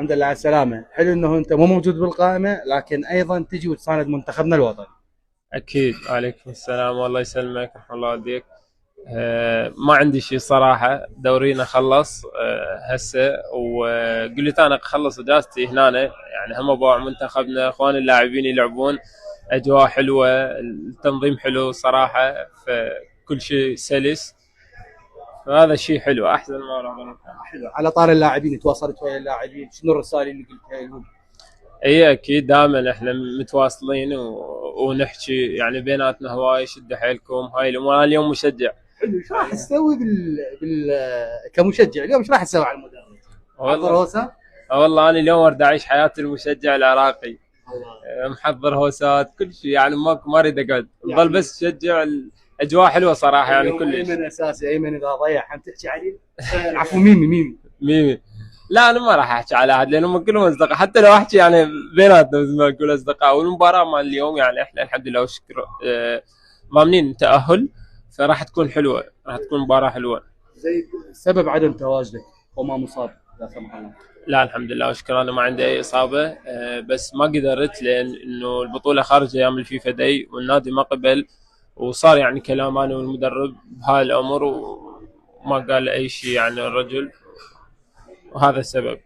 الحمد لله على السلامة. حلو انه انت مو موجود بالقائمة، لكن ايضا تجي وتساند منتخبنا الوطني. أكيد. وعليكم السلام والله يسلمك ورحمة الله والديك. ما عندي شيء صراحة، دورينا خلص هسه، وقلت أنا أخلص إجازتي هنا، يعني هم بوع منتخبنا، إخوان اللاعبين يلعبون، أجواء حلوة، التنظيم حلو صراحة، فكل شيء سلس، فهذا شيء حلو أحسن ما راح. حلو. على طار اللاعبين، تواصلت ويا اللاعبين، شنو الرسائل اللي قلتها لهم؟ اي اكيد، دائما احنا متواصلين ونحكي يعني بيناتنا هواي، شدوا حيلكم، هاي الامور. أنا اليوم مشجع. حلو. ايش راح تسوي كمشجع اليوم؟ ايش راح تسوي على المدرب؟ محضر والله هوسه؟ والله انا اليوم اريد اعيش حياه المشجع العراقي. الله. محضر هوسات كل شيء، يعني ما اريد اقعد، نظل يعني بس شجع. الاجواء حلوه صراحه يعني اليوم كلش. ايمن اساسي، ايمن اذا ضيع حتحكي عليه. عفوا، ميمي. ميمي. لا انا ما راح احكي على احد لانهم كلهم اصدقاء، حتى لو احكي يعني بيناتنا زي ما نقول اصدقاء. والمباراه مال اليوم يعني احنا الحمد لله والشكر ضامنين تاهل، فراح تكون حلوه، راح تكون مباراه حلوه. زي سبب عدم تواجدك وما مصاب لا سمح الله؟ لا الحمد لله والشكر، انا ما عندي اي اصابه، بس ما قدرت لان انه البطوله خارج ايام الفيفا داي، والنادي ما قبل، وصار يعني كلام انا والمدرب بهاي الامر، وما قال اي شيء يعني الرجل، وهذا السبب.